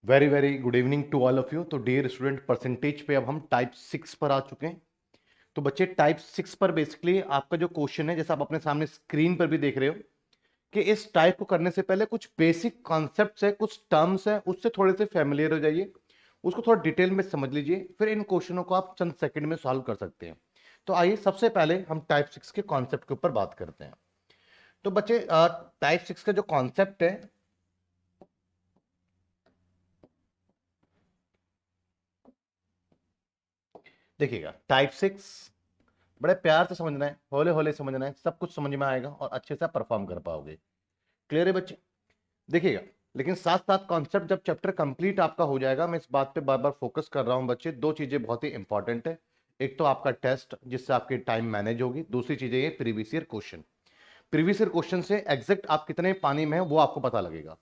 Very very good evening to all of you. तो dear student, percentage पे अब हम टाइप 6 पर आ चुके हैं। तो बच्चे टाइप 6 पर बेसिकली आपका जो क्वेश्चन है, जैसा आप अपने सामने स्क्रीन पर भी देख रहे हो, कि इस टाइप को करने से पहले कुछ बेसिक कॉन्सेप्ट्स है, कुछ टर्म्स है, उससे थोड़े से फेमिलियर हो जाइए, उसको थोड़ा डिटेल में समझ लीजिए, फिर इन क्वेश्चनों को आप चंद सेकंड में सॉल्व कर सकते हैं। तो आइए सबसे पहले हम टाइप 6 के कॉन्सेप्ट के ऊपर बात करते हैं। तो बच्चे टाइप 6 का जो कॉन्सेप्ट है, देखिएगा, टाइप 6 बड़े प्यार से समझना है, होले होले समझना है, सब कुछ समझ में आएगा और अच्छे से परफॉर्म कर पाओगे। क्लियर है बच्चे? देखिएगा, लेकिन साथ साथ कॉन्सेप्ट जब चैप्टर कंप्लीट आपका हो जाएगा, मैं इस बात पे बार बार फोकस कर रहा हूं बच्चे, दो चीजें बहुत ही इंपॉर्टेंट है। एक तो आपका टेस्ट जिससे आपकी टाइम मैनेज होगी, दूसरी चीजें ये previous year question. Previous year question से एग्जैक्ट आप कितने पानी में है वो आपको पता लगेगा।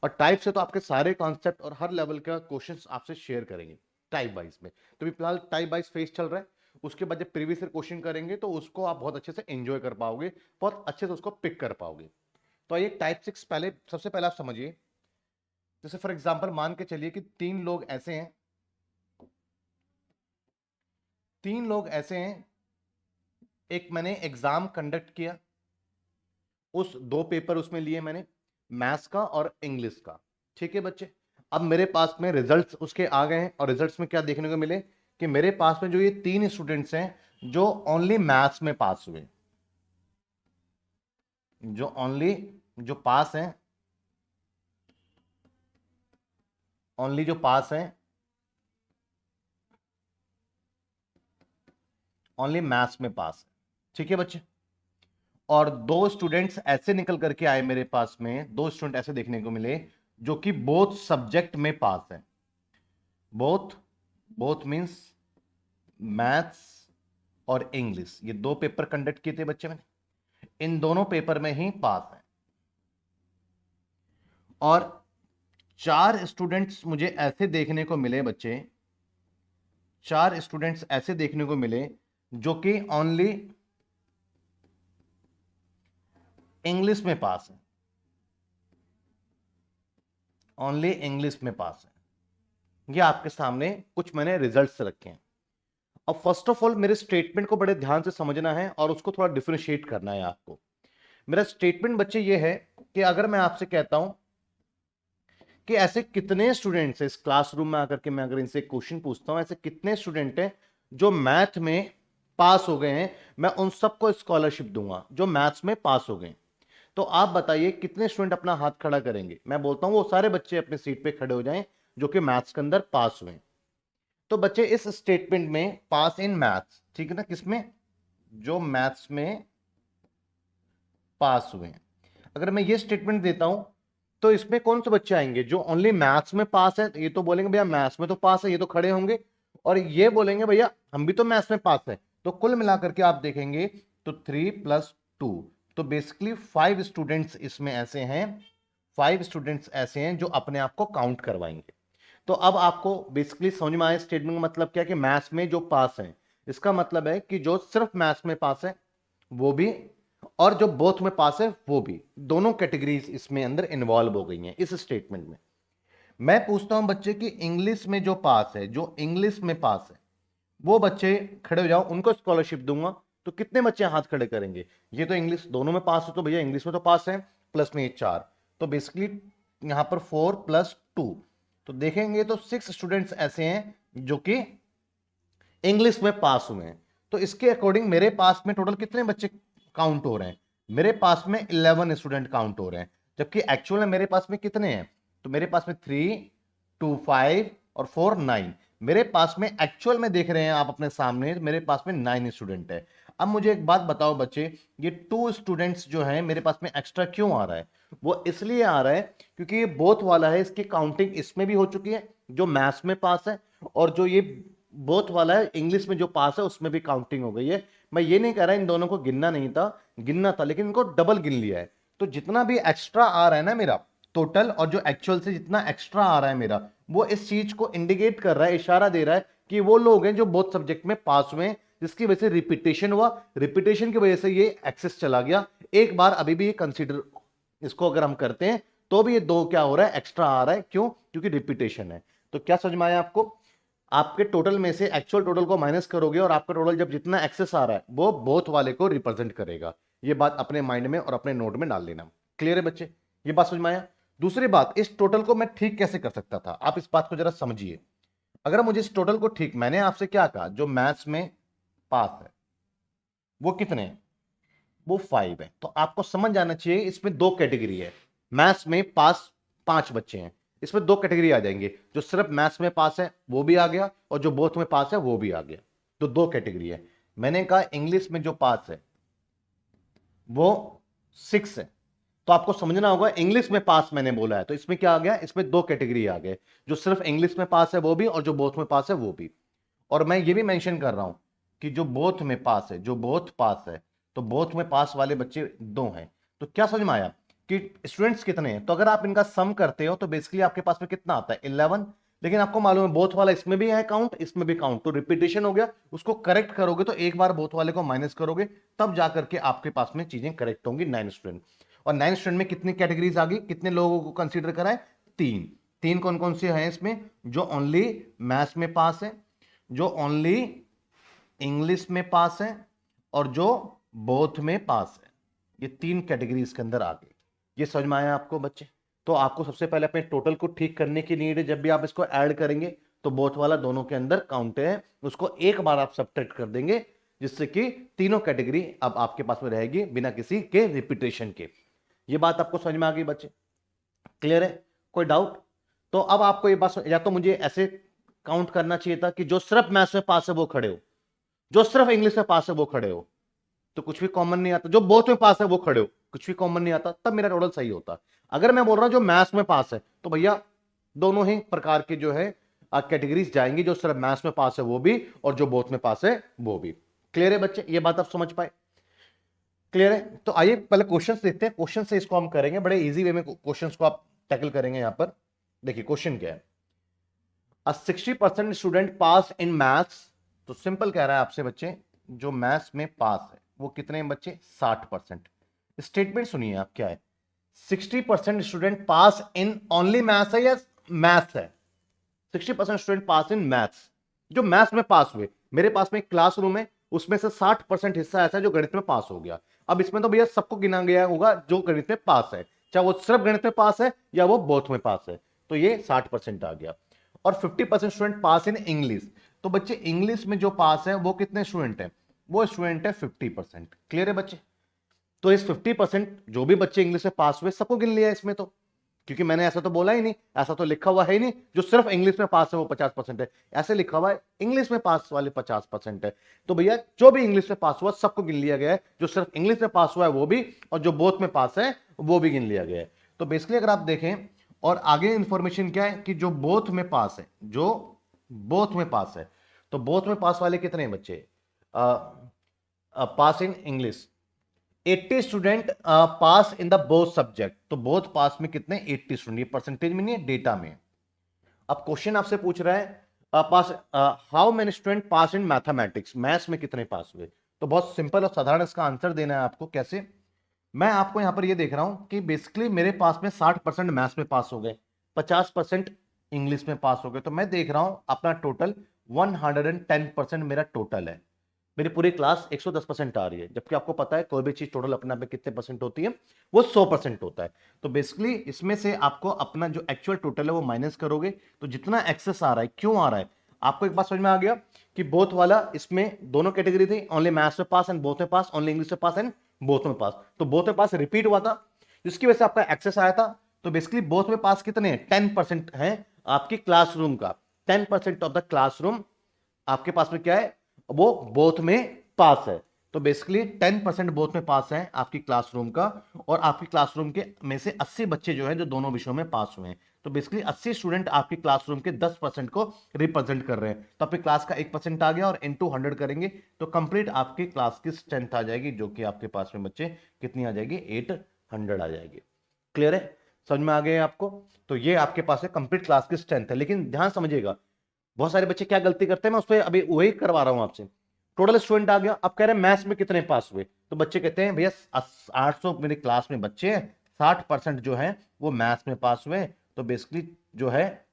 और टाइप से तो आपके सारे कॉन्सेप्ट और हर लेवल का क्वेश्चंस आपसे शेयर करेंगे टाइप वाइज में। तो भी फिलहाल टाइप वाइज फेज चल रहा है, उसके बाद जब प्रीवियस ईयर क्वेश्चन करेंगे तो उसको आप बहुत अच्छे से एंजॉय कर पाओगे, बहुत अच्छे से उसको पिक कर पाओगे। तो ये टाइप 6 पहले, सबसे पहले आप समझिए। जैसे फॉर एग्जांपल मान के चलिए कि तीन लोग ऐसे हैं, एक मैंने एग्जाम कंडक्ट किया, उस दो पेपर उसमें लिए मैंने, मैथ्स का और इंग्लिश का। ठीक है बच्चे, अब मेरे पास में रिजल्ट्स उसके आ गए हैं और रिजल्ट्स में क्या देखने को मिले कि मेरे पास में जो ये तीन स्टूडेंट्स हैं जो ओनली मैथ्स में पास हुए, जो ओनली जो पास हैं, ओनली जो पास हैं, ओनली मैथ्स में पास है। ठीक है बच्चे, और दो स्टूडेंट्स ऐसे निकल करके आए मेरे पास में, दो स्टूडेंट ऐसे देखने को मिले जो कि बोथ सब्जेक्ट में पास हैं। बोथ, बोथ मींस मैथ्स और इंग्लिश, ये दो पेपर कंडक्ट किए थे बच्चे मैंने, इन दोनों पेपर में ही पास है। और चार स्टूडेंट्स मुझे ऐसे देखने को मिले बच्चे, चार स्टूडेंट्स ऐसे देखने को मिले जो कि ओनली इंग्लिश में पास है, ओनली इंग्लिश में पास है। ये आपके सामने कुछ मैंने रिजल्ट्स रखे हैं। अब फर्स्ट ऑफ ऑल मेरे स्टेटमेंट को बड़े ध्यान से समझना है और उसको थोड़ा डिफरेंशिएट करना है आपको। मेरा स्टेटमेंट बच्चे ये है कि अगर मैं आपसे कहता हूं कि ऐसे कितने स्टूडेंट्स हैं इस क्लासरूम में आकर के, मैं अगर इनसे क्वेश्चन पूछता हूं ऐसे कितने स्टूडेंट हैं जो मैथ में पास हो गए हैं, मैं उन सबको स्कॉलरशिप दूंगा जो मैथ्स में पास हो गए। तो आप बताइए कितने स्टूडेंट अपना हाथ खड़ा करेंगे? मैं बोलता हूं वो सारे बच्चे अपने सीट पे खड़े हो जाएं जो कि मैथ्स के अंदर पास हुए। तो बच्चे इस स्टेटमेंट में पास इन मैथ्स, ठीक है ना, किसमें? जो मैथ्स में पास हुए हैं। अगर मैं ये स्टेटमेंट देता हूं तो इसमें कौन से बच्चे आएंगे जो ओनली मैथ्स में पास है? ये तो बोलेंगे भैया मैथ्स में तो पास है, ये तो खड़े होंगे। और ये बोलेंगे भैया हम भी तो मैथ्स में पास है। तो कुल मिलाकर के आप देखेंगे तो 3 + 2, तो बेसिकली 5 स्टूडेंट्स इसमें ऐसे हैं, 5 स्टूडेंट्स ऐसे हैं जो अपने आप को काउंट करवाएंगे। तो अब आपको बेसिकली समझ में आया स्टेटमेंट का मतलब क्या है कि मैथ्स में जो पास है, इसका मतलब है कि जो सिर्फ मैथ्स में पास है वो भी, और जो बोथ में पास है वो भी, दोनों कैटेगरीज इसमें अंदर इन्वॉल्व हो गई हैं इस स्टेटमेंट में। मैं पूछता हूं बच्चे कि इंग्लिश में जो पास है, जो इंग्लिश में पास है, वो बच्चे खड़े हो जाओ, उनको स्कॉलरशिप दूंगा। तो कितने बच्चे हाथ खड़े करेंगे? ये तो इंग्लिश दोनों में पास है तो भैया इंग्लिश में तो पास है, प्लस में ये चार, तो बेसिकली यहां पर 4 + 2, तो देखेंगे तो 6 स्टूडेंट्स ऐसे हैं जो कि इंग्लिश में पास हुए हैं। तो इसके अकॉर्डिंग मेरे पास में टोटल कितने बच्चे काउंट हो रहे हैं? मेरे पास में 11 स्टूडेंट काउंट हो रहे हैं, जबकि एक्चुअल में मेरे पास में कितने हैं? तो मेरे पास में 3, 2, 5 और 4, 9। मेरे पास में एक्चुअल में देख रहे हैं आप अपने सामने, मेरे पास में 9 स्टूडेंट है। अब मुझे एक बात बताओ बच्चे, ये 2 स्टूडेंट्स जो हैं मेरे पास में एक्स्ट्रा क्यों आ रहा है? वो इसलिए आ रहा है क्योंकि ये बोथ वाला है, इसकी काउंटिंग इसमें भी हो चुकी है जो मैथ्स में पास है, और जो ये बोथ वाला है इंग्लिश में जो पास है उसमें भी काउंटिंग हो गई है। मैं ये नहीं कह रहा इन दोनों को गिनना नहीं था, गिनना था, लेकिन इनको डबल गिन लिया है। तो जितना भी एक्स्ट्रा आ रहा है ना मेरा टोटल, और जो एक्चुअल से जितना एक्स्ट्रा आ रहा है मेरा, वो इस चीज को इंडिकेट कर रहा है, इशारा दे रहा है कि वो लोग हैं जो बोथ सब्जेक्ट में पास हुए हैं, जिसकी वजह से रिपीटेशन हुआ, रिपीटेशन की वजह से ये एक्सेस चला गया। एक बार अभी भी ये कंसीडर, इसको अगर हम करते हैं तो भी ये 2 क्या हो रहा है, एक्स्ट्रा आ रहा है। क्यों? क्योंकि रिपीटेशन है। तो क्या समझ में आया आपको? आपके टोटल में से एक्चुअल टोटल को माइनस करोगे और आपका टोटल जब जितना एक्सेस आ रहा है वो बोथ वाले को रिप्रेजेंट करेगा। ये बात अपने माइंड में और अपने नोट में डाल लेना। क्लियर है बच्चे? ये बात समझ में आया? दूसरी बात, इस टोटल को मैं ठीक कैसे कर सकता था, आप इस बात को जरा समझिए। अगर मुझे इस टोटल को ठीक, मैंने आपसे क्या कहा, जो मैथ्स में पास है वो कितने हैं? वो 5 है। तो आपको समझ जाना चाहिए इसमें 2 कैटेगरी है। मैथ्स में पास 5 बच्चे हैं, इसमें 2 कैटेगरी आ जाएंगे, जो सिर्फ मैथ्स में पास है वो भी आ गया और जो बोथ में पास है वो भी आ गया। तो 2 कैटेगरी है। मैंने कहा इंग्लिश में जो पास है वो 6 है। तो आपको समझना होगा इंग्लिश में पास मैंने बोला है, तो इसमें क्या आ गया, इसमें 2 कैटेगरी आ गए, जो सिर्फ इंग्लिश में पास है वो भी और जो बोथ में पास है वो भी। और मैं ये भी मेंशन कर रहा हूं कि जो बोथ में पास है, जो बोथ पास है, तो बोथ में पास वाले बच्चे 2 हैं। तो क्या समझ में आया कि स्टूडेंट्स कितने हैं? तो अगर आप इनका सम करते हो तो बेसिकली आपके पास में कितना आता है, 11। लेकिन आपको मालूम है बोथ वाला इसमें भी है काउंट, इसमें भी काउंट, तो रिपीटेशन हो गया। उसको करेक्ट करोगे तो एक बार बोथ वाले को माइनस करोगे, तब जाकर के आपके पास में चीजें करेक्ट होंगी। 9 स्टूडेंट। और 9 स्टूडेंट में कितनी कैटेगरीज आ गई, कितने लोगों को कंसीडर करा है? 3। 3 कौन कौन से हैं इसमें? जो ओनली मैथ्स में पास है, जो ओनली इंग्लिश में पास है और जो बोथ में पास है। ये 3 कैटेगरी इसके अंदर आ गई। ये समझ में आया आपको बच्चे? तो आपको सबसे पहले अपने टोटल को ठीक करने की नीड है। जब भी आप इसको ऐड करेंगे तो बोथ वाला दोनों के अंदर काउंट है, उसको एक बार आप सब्ट्रैक्ट कर देंगे, जिससे कि तीनों कैटेगरी अब आपके पास में रहेगी बिना किसी के रिपीटेशन के। ये बात आपको समझ में आ गई बच्चे? क्लियर है? कोई डाउट? तो अब आपको ये बात, या तो मुझे ऐसे काउंट करना चाहिए था कि जो सिर्फ मैथ्स में पास है वो खड़े हो, जो सिर्फ इंग्लिश में पास है वो खड़े हो, तो कुछ भी कॉमन नहीं आता। जो बोथ में पास है वो खड़े हो, कुछ भी कॉमन नहीं आता, तब मेरा टोटल सही होता। अगर मैं बोल रहा हूं जो मैथ्स में पास है, तो भैया दोनों ही प्रकार के जो है कैटेगरीज जाएंगी, जो सिर्फ मैथ्स में पास है वो भी और जो बोथ में पास है वो भी। क्लियर है बच्चे? ये बात आप समझ पाए? क्लियर है? तो आइए पहले क्वेश्चंस देखते हैं। क्वेश्चन से इसको हम करेंगे, बड़े इजी वे में क्वेश्चंस को आप टैकल करेंगे। यहां पर देखिए क्वेश्चन क्या है, अ 60% स्टूडेंट पास इन मैथ्स। तो सिंपल कह रहा है आपसे बच्चे, जो मैथ्स में पास है वो कितने बच्चे? 60%। स्टेटमेंट सुनिए आप क्या है, 60% student pass in only maths है या मैथ्स है? 60% स्टूडेंट पास इन मैथ्स, जो मैथ्स में पास हुए। मेरे पास में एक क्लासरूम है, उसमें से 60% हिस्सा ऐसा है जो गणित में पास हो गया। अब इसमें तो भैया सबको गिना गया होगा जो गणित में पास है, चाहे वो सिर्फ गणित में पास है या वो बोथ में पास है। तो ये 60% आ गया। और 50% स्टूडेंट पास इन इंग्लिश। तो बच्चे इंग्लिश में जो पास है वो कितने स्टूडेंट है? वो स्टूडेंट है 50%। क्लियर है बच्चे? तो इस 50% जो भी बच्चे इंग्लिश में पास हुए सबको गिन लिया इसमें, तो क्योंकि मैंने ऐसा तो बोला ही नहीं, ऐसा तो लिखा हुआ है ही नहीं जो सिर्फ इंग्लिश में पास है वो 50% है। ऐसे लिखा हुआ है इंग्लिश में पास वाले 50% है। तो भैया जो भी इंग्लिश में पास हुआ सबको गिन लिया गया है, जो सिर्फ इंग्लिश में पास हुआ है वो भी और जो बोथ में पास है वो भी गिन लिया गया है। तो बेसिकली अगर आप देखें, और आगे इंफॉर्मेशन क्या है कि जो बोथ में पास है, जो बोथ में पास है, तो बोथ में पास वाले कितने बच्चे pass in English? 80 student pass in the both subject. तो बोथ पास में कितने? 80 स्टूडेंट। ये परसेंटेज में नहीं है, डेटा में। अब क्वेश्चन आपसे पूछ रहा है pass how many student pass in mathematics, maths में कितने पास हुए? तो बहुत सिंपल और साधारण इसका आंसर देना है आपको। कैसे? मैं आपको यहां पर ये देख रहा हूं कि बेसिकली मेरे पास में 60% मैथ्स में पास हो गए, 50% इंग्लिश में पास हो गए। तो मैं देख रहा हूं अपना टोटल 110% मेरा टोटल है। मेरी पूरी क्लास 110% आ रही है, जबकि आपको पता है कोई भी चीज टोटल अपने आप में कितने परसेंट होती है? वो 100% होता है। तो बेसिकली इसमें से आपको अपना जो एक्चुअल टोटल है वो माइनस करोगे, तो जितना एक्सेस आ रहा है, क्यों आ रहा है आपको एक बात समझ में आ गया कि बोथ वाला, इसमें दोनों कैटेगरी थी, ओनली मैथ्स में पास एंड बोथ में पास, ओनली इंग्लिश में पास एंड बोथ में पास। तो बोथ में पास रिपीट हुआ था, जिसकी वजह से आपका एक्सेस आया था। तो बेसिकली बोथ में पास कितने हैं? 10% है आपकी क्लासरूम का। 10% ऑफ द क्लासरूम आपके पास में क्या है? वो बोथ में पास है। तो बेसिकली 10% बोथ में पास है आपकी क्लासरूम का, और आपकी क्लासरूम के में से 80 बच्चे जो है जो दोनों विषयों में पास हुए हैं। तो बेसिकली 80 स्टूडेंट आपकी क्लासरूम के 10% को रिप्रेजेंट कर रहे हैं। तो आपकी क्लास का 1% आ गया, और इनटू 100 करेंगे तो कंप्लीट आपकी क्लास की स्ट्रेंथ आ जाएगी, जो कि आपके पास में बच्चे कितनी आ जाएगी? 800 आ जाएगी। क्लियर है? समझ में आ गए आपको? तो ये आपके पास है कंप्लीट क्लास की स्ट्रेंथ है। लेकिन ध्यान समझिएगा, बहुत सारे बच्चे क्या गलती करते हैं, मैं उस पर अभी वही करवा रहा हूं आपसे। टोटल स्टूडेंट आ गया, अब कह रहे हैं मैथ्स में कितने पास हुए? तो बच्चे कहते हैं भैया 800 मेरी क्लास में बच्चे हैं, 60% जो है वो मैथ्स में पास हुए, तो बेसिकली जो है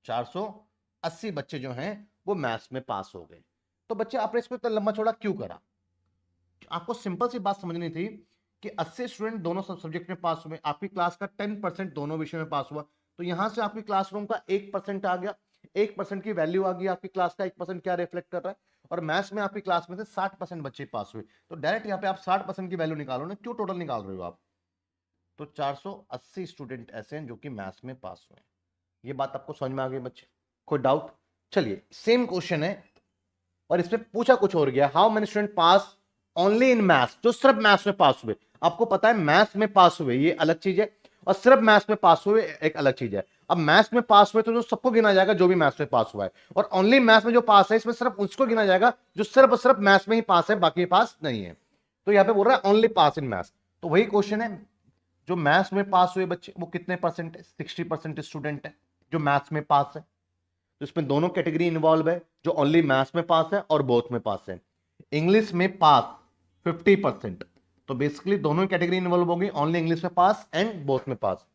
480 बच्चे जो हैं वो मैथ्स में पास हो गए। तो बच्चे आपने इसमें तो लंबा चौड़ा क्यों करा? आपको सिंपल सी बात समझनी थी कि 80 स्टूडेंट दोनों सब्जेक्ट में पास हुए, आपकी क्लास का 10% दोनों विषय में पास हुआ, तो यहां से आपकी क्लासरूम का 1% आ गया, 1% की वैल्यू आ गई, आपकी क्लास का 1% क्या रिफ्लेक्ट कर रहा है, और मैथ्स में आपकी क्लास में से 60% बच्चे पास हुए, तो डायरेक्ट यहाँ पे आप 60% की वैल्यू निकालो ना, क्यों टोटल निकाल रहे हो आप? तो 480 स्टूडेंट ऐसे हैं जो कि मैथ्स में पास हुए। ये बात आपको समझ में आ गई बच्चे? कोई डाउट? चलिए सेम क्वेश्चन है और इसमें पूछा कुछ और गया, how many student pass only in maths, जो सिर्फ मैथ्स में पास हुए। आपको पता है मैथ्स में पास हुए ये अलग चीज है, और सिर्फ मैथ्स में पास हुए एक अलग चीज है। अब मैथ्स में पास हुए तो जो सबको गिना जाएगा जो भी मैथ्स में पास हुआ है, और ओनली मैथ्स में जो पास है इसमें सिर्फ उसको गिना जाएगा जो सिर्फ सिर्फ मैथ्स में ही पास है, बाकी पास नहीं है। तो यहाँ पे बोल रहा है ओनली पास इन मैथ्स, तो वही क्वेश्चन है, जो मैथ्स में पास हुए बच्चे वो कितने परसेंट है? 60% स्टूडेंट है जो मैथ्स में पास है। तो इसमें दोनों कैटेगरी इन्वॉल्व है, जो ओनली मैथ्स में पास है और बोथ में पास है। इंग्लिश में पास 50%, तो बेसिकली दोनों कैटेगरी इन्वॉल्व होगी, ओनली इंग्लिश में पास एंड बोथ में पास।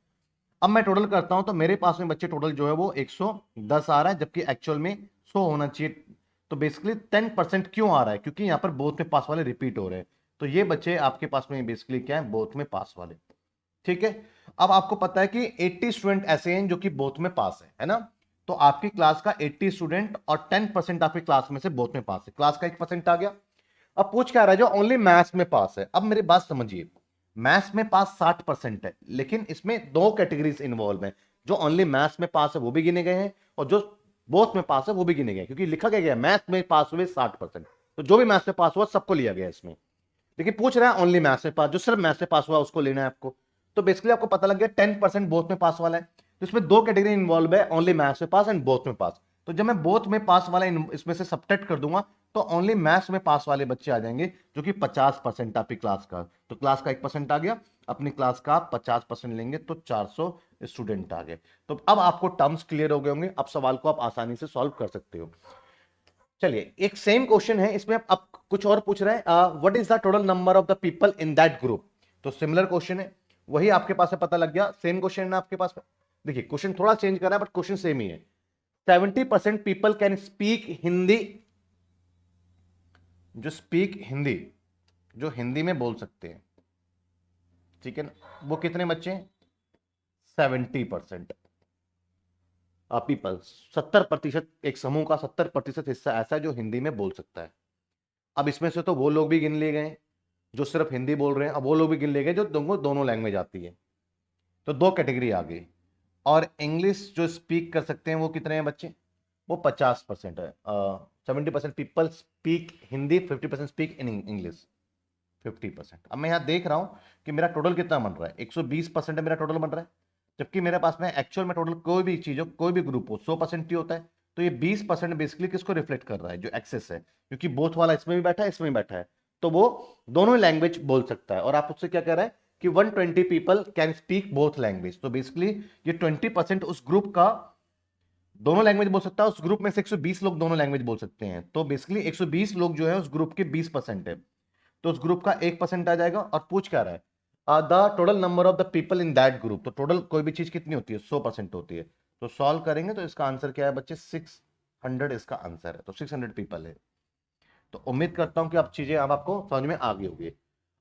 अब मैं टोटल करता हूं तो मेरे पास में बच्चे टोटल जो है वो 110 आ रहा है, जबकि एक्चुअल में 100 होना चाहिए। तो बेसिकली 10% क्यों आ रहा है? क्योंकि यहां पर बोथ में पास वाले रिपीट हो रहे हैं, तो ये बच्चे आपके पास में बेसिकली क्या है, बोथ में पास वाले। ठीक है, अब आपको पता है कि 80 स्टूडेंट ऐसे हैं जो कि बोथ में पास है ना, तो आपकी क्लास का 80 स्टूडेंट और 10% आपकी क्लास में से बोथ में पास है, क्लास का 1% आ गया। अब पूछ क्या रहा है, जो ओनली मैथ्स में पास है। अब मेरी बात समझिए, मैथ्स में पास 60% है, लेकिन इसमें दो कैटेगरीज इन्वॉल्व हैं, जो ओनली मैथ्स में पास है वो भी गिने गए हैं, और जो बोथ में पास है वो भी गिने गए, क्योंकि लिखा गया मैथ्स में पास हुए 60%, तो जो भी मैथ्स में पास हुआ सबको लिया गया इसमें। लेकिन पूछ रहा है ओनली मैथ्स में पास, जो सिर्फ मैथ्स में पास हुआ उसको लेना है आपको। तो बेसिकली आपको पता लग गया 10% बोथ में पास वाला है, तो इसमें दो कैटेगरी इन्वॉल्व है, ओनली मैथ्स में पास एंड बोथ में पास। तो जब मैं बोथ में पास वाला इसमें से सबट्रैक्ट कर दूंगा, तो ओनली मैथ्स में पास वाले बच्चे आ जाएंगे, जो कि 50% आपकी क्लास का, तो क्लास का 1% आ गया, अपनी क्लास का 50% लेंगे तो 400 स्टूडेंट आ गए। तो अब आपको टर्म्स क्लियर हो गए होंगे, अब सवाल को आप आसानी से सॉल्व कर सकते हो। चलिए एक सेम क्वेश्चन है, इसमें अब कुछ और पूछ रहे हैं, what is the total number of the people in that group. तो सिमिलर क्वेश्चन है, वही आपके पास है, पता लग गया सेम क्वेश्चन है आपके पास में। देखिए क्वेश्चन थोड़ा चेंज कर रहा है बट क्वेश्चन सेम ही है। 70% पीपल कैन स्पीक हिंदी, जो स्पीक हिंदी, जो हिंदी में बोल सकते हैं, ठीक है ना, वो कितने बच्चे हैं? 70% पीपल, 70%, एक समूह का 70% हिस्सा ऐसा है जो हिंदी में बोल सकता है। अब इसमें से तो वो लोग भी गिन लिए गए जो सिर्फ हिंदी बोल रहे हैं, अब वो लोग भी गिन लिए गए जो दोनों लैंग्वेज आती है, तो दो कैटेगरी आ गई। और इंग्लिश जो स्पीक कर सकते हैं वो कितने हैं बच्चे? वो 50% है। 70% people speak Hindi, 50% speak in English, 50%। अब मैं यहाँ देख रहा हूँ कि मेरा टोटल कितना बन रहा है, 120% मेरा टोटल बन रहा है, जबकि मेरे पास में एक्चुअल में टोटल कोई भी चीज हो, कोई भी ग्रुप हो, 100% ही होता है। तो ये 20% बेसिकली किसको रिफ्लेक्ट कर रहा है? जो एक्सेस है, क्योंकि बोथ वाला इसमें भी बैठा है इसमें भी बैठा है, तो वो दोनों लैंग्वेज बोल सकता है। और आप उससे क्या कह रहे हैं कि 120 people can speak both language, तो बेसिकली ये 20% उस ग्रुप का दोनों लैंग्वेज बोल सकता है, उस ग्रुप में से 120 लोग दोनों लैंग्वेज बोल सकते हैं, तो बेसिकली 120 लोग जो है उस ग्रुप के 20% है, तो उस ग्रुप का 1% आ जाएगा। और पूछ क्या रहा है, the total number of the people in that group, तो टोटल कोई भी चीज कितनी होती है? 100% होती है। तो सॉल्व करेंगे तो इसका आंसर क्या है बच्चे? 600 इसका आंसर है, तो 600 पीपल है। तो उम्मीद करता हूं कि अब चीजें अब आपको समझ में आ गई होगी।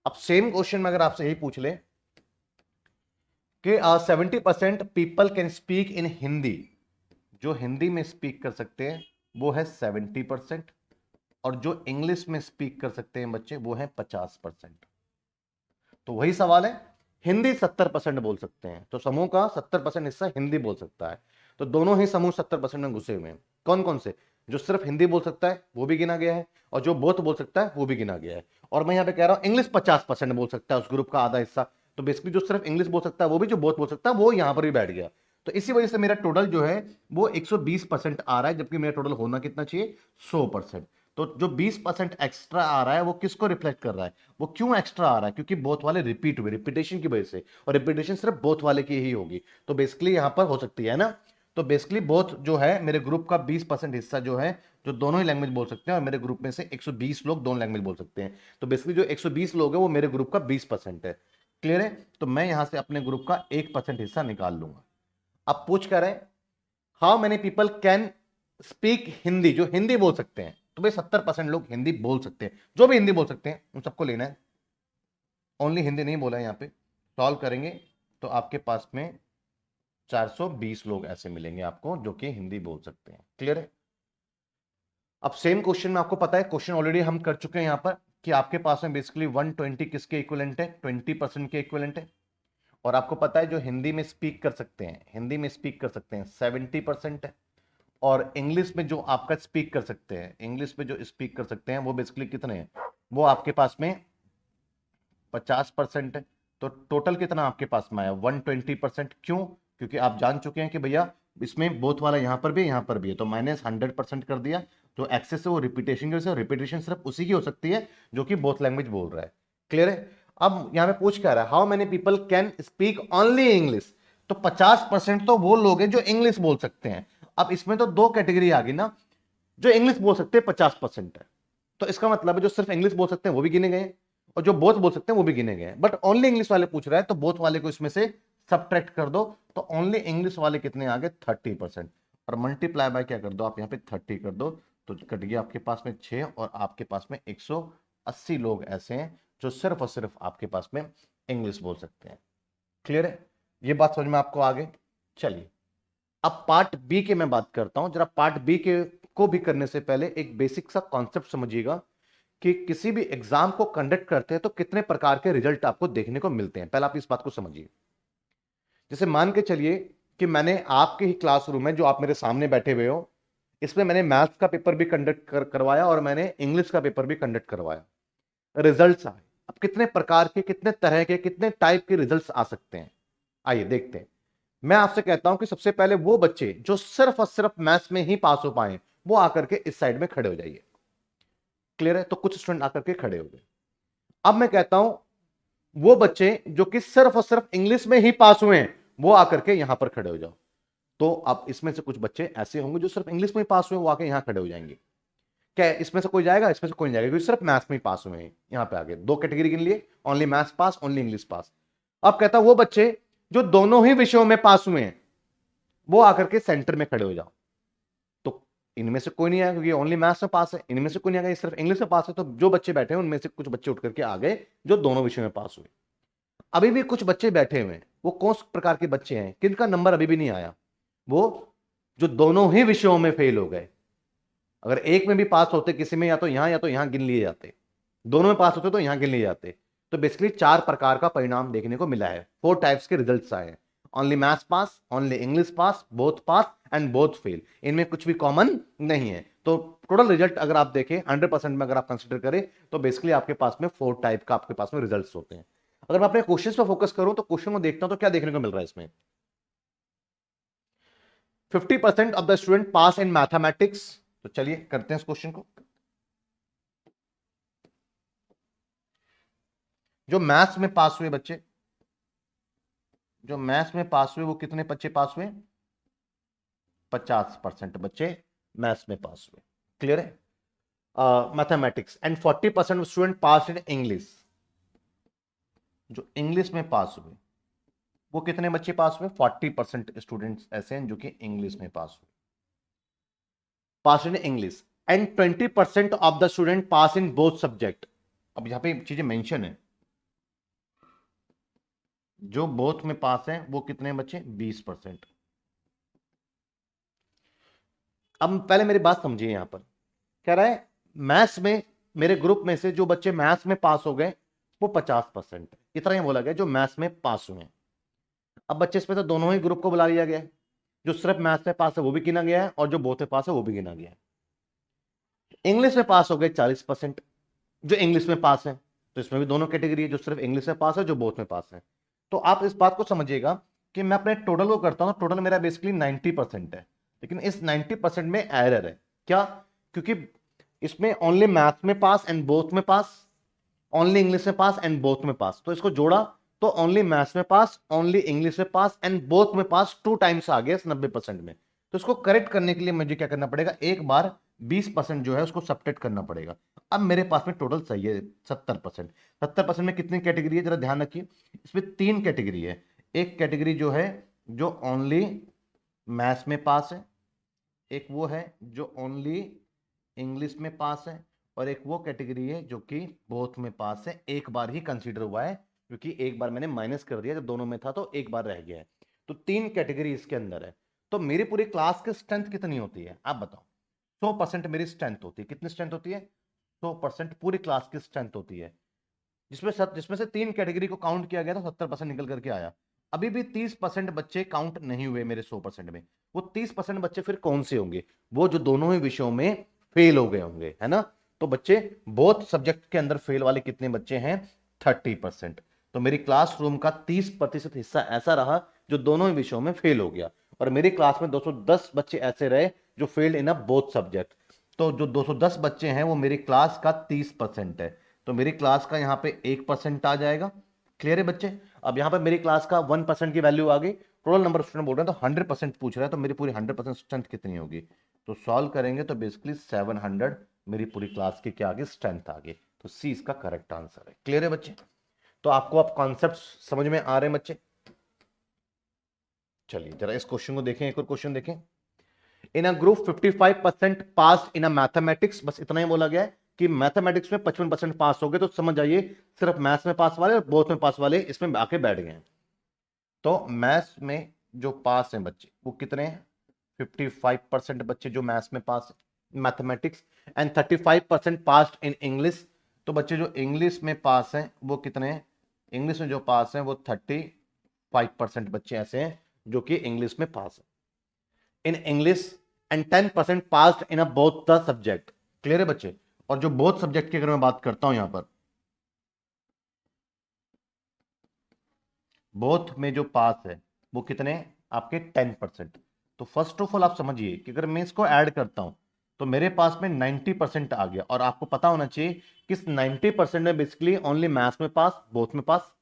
अब सेम क्वेश्चन में अगर आपसे यही पूछ ले कि 70% people can speak in Hindi, जो हिंदी में स्पीक कर सकते हैं वो है 70%, और जो इंग्लिश में स्पीक कर सकते हैं बच्चे वो है 50%। तो वही सवाल है, हिंदी 70% बोल सकते हैं, तो समूह का 70% हिस्सा हिंदी बोल सकता है, तो दोनों ही समूह 70% में घुसे हुए हैं। कौन कौन से? जो सिर्फ हिंदी बोल सकता है वो भी गिना गया है, और जो बोथ बोल सकता है वो भी गिना गया है। और मैं यहां पे कह रहा हूं इंग्लिश 50% बोल सकता है, उस ग्रुप का आधा हिस्सा, तो बेसिकली जो सिर्फ इंग्लिश बोल सकता है वो भी, जो बोथ बोल सकता है वो यहां पर भी बैठ गया। तो इसी वजह से मेरा टोटल जो है वो 120% आ रहा है, जबकि मेरा टोटल होना कितना चाहिए? 100%। तो जो 20% एक्स्ट्रा आ रहा है वो किसको रिफ्लेक्ट कर रहा है? वो क्यों एक्स्ट्रा आ रहा है? क्योंकि बोथ वाले रिपीट हुए, रिपीटेशन की वजह से, और रिपीटेशन सिर्फ बोथ वाले की ही होगी, तो बेसिकली यहां पर हो सकती है ना। तो बेसिकली बोथ जो है मेरे ग्रुप का 20% हिस्सा जो है, जो दोनों ही लैंग्वेज बोल सकते हैं, और मेरे ग्रुप में से 120 लोग दोनों लैंग्वेज बोल सकते हैं, तो बेसिकली जो 120 लोग हैं वो मेरे ग्रुप का 20% है। क्लियर है? तो मैं यहां से अपने ग्रुप का 1% हिस्सा निकाल लूंगा। अब पूछ कर रहे हैं how many people can speak Hindi, जो हिंदी बोल सकते हैं। तो भाई 70% लोग हिंदी बोल सकते हैं, जो भी हिंदी बोल सकते हैं उन सबको लेना है, ओनली हिंदी नहीं बोला है यहां पे। सॉल्व करेंगे तो आपके पास में 420 लोग ऐसे मिलेंगे आपको जो कि हिंदी बोल सकते हैं। क्लियर है? अब सेम क्वेश्चन में आपको पता है, क्वेश्चन ऑलरेडी हम कर चुके हैं यहां पर कि आपके पास में बेसिकली 120 किसके इक्विवेलेंट है, 20% के इक्विवेलेंट है। और आपको पता है जो हिंदी में स्पीक कर सकते हैं, हिंदी में स्पीक कर सकते हैं 70% है। और इंग्लिश में जो आपका स्पीक कर सकते हैं, इंग्लिश में जो स्पीक कर सकते हैं वो बेसिकली कितने हैं, वो आपके पास में 50% है। तो टोटल कितना आपके पास में आया 120%। क्यों? क्योंकि आप जान चुके हैं कि भैया इसमें बोथ वाला यहां पर भी यहां पर भी है, तो माइनस 100% कर दिया। जो एक्सेस है वो रिपीटेशन की वजह से, रिपीटेशन सिर्फ उसी की हो सकती है जो कि बोथ लैंग्वेज बोल रहा है। क्लियर है? अब यहां पे पूछ क्या रहा है, how many people can speak only English. तो 50% तो वो लोग हैं जो इंग्लिश बोल सकते हैं। अब इसमें तो दो कैटेगरी आ गई ना, जो इंग्लिश बोल सकते हैं 50% है, तो इसका मतलब है जो सिर्फ इंग्लिश बोल सकते हैं वो भी गिने गए, और जो बोथ बोल सकते हैं वो भी गिने गए। बट ओनली इंग्लिश वाले पूछ रहा है, तो बोथ वाले को इसमें से सबट्रैक्ट कर दो, तो ओनली इंग्लिश वाले कितने आ गए 30%। और मल्टीप्लाई बाय क्या कर दो आप यहाँ पे 30 कर दो, तो कट गया आपके पास में 6, और आपके पास में 180 लोग ऐसे हैं जो सिर्फ और सिर्फ आपके पास में इंग्लिश बोल सकते हैं। क्लियर है? ये बात समझ में आपको आगे? चलिए अब पार्ट बी के मैं बात करता हूं। जरा पार्ट बी के को भी करने से पहले एक बेसिक सा कॉन्सेप्ट समझिएगा कि किसी भी एग्जाम को कंडक्ट करते हैं तो कितने प्रकार के रिजल्ट आपको देखने को मिलते हैं। पहले आप इस बात को समझिए। जैसे मान के चलिए कि मैंने आपके ही क्लासरूम में, जो आप मेरे सामने बैठे हुए हो, इसमें मैंने मैथ्स का पेपर भी कंडक्ट करवाया और मैंने इंग्लिश का पेपर भी कंडक्ट करवाया, रिजल्ट्स आए। अब कितने प्रकार के, कितने तरह के, कितने टाइप के रिजल्ट्स आ सकते हैं, आइए देखते हैं। मैं आपसे कहता हूं कि सबसे पहले वो बच्चे जो सिर्फ और सिर्फ मैथ्स में ही पास हो पाए वो आकर के इस साइड में खड़े हो जाइए। क्लियर है? तो कुछ स्टूडेंट आकर के खड़े हो गए। अब मैं कहता हूं वो बच्चे जो कि सिर्फ और सिर्फ इंग्लिश में ही पास हुए हैं वो आकर के यहां पर खड़े हो जाओ। तो अब इसमें से कुछ बच्चे ऐसे होंगे जो सिर्फ इंग्लिश में ही पास हुए, वो आके यहां खड़े हो जाएंगे। क्या इसमें से कोई जाएगा? इसमें से कोई नहीं जाएगा, क्योंकि सिर्फ मैथ्स में ही पास हुए हैं। यहां पे आगे दो कैटेगरी गिन लिए, ओनली मैथ्स पास, ओनली इंग्लिश पास। अब कहता वो बच्चे जो दोनों ही विषयों में पास हुए हैं वो आकर के सेंटर में खड़े हो जाओ। तो इनमें से कोई नहीं आया क्योंकि ओनली मैथ्स में पास है, इनमें से कोई नहीं आ गया सिर्फ इंग्लिश में पास है। तो जो बच्चे बैठे हैं उनमें से कुछ बच्चे उठ करके आ गए जो दोनों विषयों में पास हुए। अभी भी कुछ बच्चे बैठे हुए हैं, वो कौन प्रकार के बच्चे हैं, किनका नंबर अभी भी नहीं आया, वो जो दोनों ही विषयों में फेल हो गए। अगर एक में भी पास होते किसी में, या तो यहां गिन लिए जाते, दोनों में पास होते तो यहां गिन लिए जाते। तो बेसिकली 4 प्रकार का परिणाम देखने को मिला है, 4 टाइप्स के रिजल्ट्स आए हैं। Only maths pass, only English pass and both fail. इनमें कुछ भी कॉमन नहीं है। तो टोटल रिजल्ट अगर आप देखें 100% में अगर आप कंसिडर करें तो बेसिकली आपके पास में 4 टाइप का आपके पास में रिजल्ट्स होते हैं। अगर मैं अपने क्वेश्चन पर फोकस करूं तो क्वेश्चन को देखता हूं तो क्या देखने को मिल रहा है इसमें, 50% of the student pass in mathematics. तो चलिए करते हैं इस क्वेश्चन को। जो मैथ्स में पास हुए बच्चे, जो मैथ्स में पास हुए वो कितने बच्चे पास हुए, 50% बच्चे मैथ्स में पास हुए। क्लियर है? Mathematics and 40% student pass in English. जो इंग्लिश में पास हुए वो कितने बच्चे पास हुए, 40% स्टूडेंट्स ऐसे हैं जो कि इंग्लिश में पास हुए, pass in English. And 20% of the student pass in both subject. अब यहां पे चीजें मेंशन है, जो बोथ में पास है वो कितने बच्चे, 20%। अब पहले मेरी बात समझिए, यहां पर कह रहा है मैथ्स में मेरे ग्रुप में से जो बच्चे मैथ्स में पास हो गए वो 50% है, इतना ही बोला गया जो मैथ्स में पास हुए हैं। अब बच्चे इसमें तो दोनों ही ग्रुप को बुला लिया गया है, जो सिर्फ मैथ्स में पास है वो भी गिना गया है और जो बोथ में पास है वो भी गिना गया है। इंग्लिश में पास हो गए 40%, जो इंग्लिश में पास है, तो इसमें भी दोनों कैटेगरी है, जो सिर्फ इंग्लिश में पास है, जो बोथ में पास है। तो आप इस बात को समझिएगा कि मैं अपने टोटल को करता हूं, टोटल मेरा बेसिकली 90% है, लेकिन इस 90% में एरर है। क्या? क्योंकि इसमें ओनली मैथ्स में पास एंड बोथ में पास, ओनली इंग्लिश में पास एंड बोथ में पास, तो इसको जोड़ा तो ओनली मैथ्स में पास, ओनली इंग्लिश में पास एंड बोथ में पास 2 टाइम्स आ गया 90% में। तो इसको करेक्ट करने के लिए मुझे क्या करना पड़ेगा, एक बार 20% जो है उसको सब्ट्रैक्ट करना पड़ेगा। अब मेरे पास में टोटल सही है 70%। 70% में कितनी कैटेगरी है जरा ध्यान रखिए, इसमें 3 कैटेगरी है। एक कैटेगरी जो है जो ओनली मैथ्स में पास है, एक वो है जो ओनली इंग्लिश में पास है, और एक वो कैटेगरी है जो कि बोथ में पास है। एक बार ही कंसीडर हुआ है क्योंकि एक बार मैंने माइनस कर दिया, जब दोनों में था तो एक बार रह गया है। तो 3 कैटेगरी इसके अंदर है। तो मेरी पूरी क्लास की स्ट्रेंथ कितनी होती है आप बताओ? 100% मेरी स्ट्रेंथ होती है। कितनी स्ट्रेंथ होती है? 100% पूरी क्लास की स्ट्रेंथ होती है, जिसमें से 3 कैटेगरी को काउंट किया गया तो 70% निकल करके आया। अभी भी 30% बच्चे काउंट नहीं हुए मेरे 100% में। वो 30% बच्चे फिर कौन से होंगे? वो जो दोनों ही विषयों में फेल हो गए होंगे, है ना। तो बच्चे बोथ सब्जेक्ट के अंदर फेल वाले कितने बच्चे हैं? 30%। तो मेरी क्लासरूम का 30% हिस्सा ऐसा रहा जो दोनों ही विषयों में फेल हो गया, और मेरी क्लास में 210 बच्चे ऐसे रहे जो failed in a both subject. तो जो 210 बच्चे हैं वो मेरी क्लास का 30% है। तो मेरी क्लास का यहाँ पे 1% आ जाएगा। क्लियर है बच्चे? अब यहाँ पे मेरी क्लास का 1% की वैल्यू आ गई। टोटल नंबर ऑफ स्टूडेंट बोल रहे हैं तो 100% पूछ रहा है, तो मेरी पूरी 100% स्ट्रेंथ कितनी होगी? तो सॉल्व करेंगे तो बेसिकली 700 मेरी पूरी क्लास की क्या आ गई? स्ट्रेंथ आ गई। तो सी इसका करेक्ट आंसर है। क्लियर है बच्चे? तो आपको अब कॉन्सेप्ट समझ में आ रहे हैं बच्चे? चलिए जरा इस क्वेश्चन को देखें, एक और क्वेश्चन देखें। इन a group 55% pass in a mathematics, बस इतना ही बोला गया है कि मैथमेटिक्स में 55% पास हो गए। तो समझ जाइए सिर्फ मैथ्स में पास वाले और बोथ में पास वाले इसमें आके बैठ गए हैं। तो मैथ्स में जो पास हैं बच्चे वो कितने हैं? 55% बच्चे जो मैथ्स में पास है mathematics, and 35% pass in English. तो बच्चे जो इंग्लिश में पास हैं वो कितने हैं? इंग्लिश में जो पास हैं वो 35% बच्चे ऐसे हैं जो कि इंग्लिश में पास है इन English, and 10% passed in a both the subject. Clear है बच्चे? और जो बोथ सब्जेक्ट की अगर मैं बात करता हूं यहां पर, बोथ में जो पास है वो कितने? आपके 10%। तो फर्स्ट ऑफ ऑल आप समझिए कि अगर मैं इसको ऐड करता हूं तो मेरे पास में 90% आ गया। और आपको पता होना चाहिए कि इस 90% में बेसिकली ओनली मैथ्स में पास, बोथ में पास,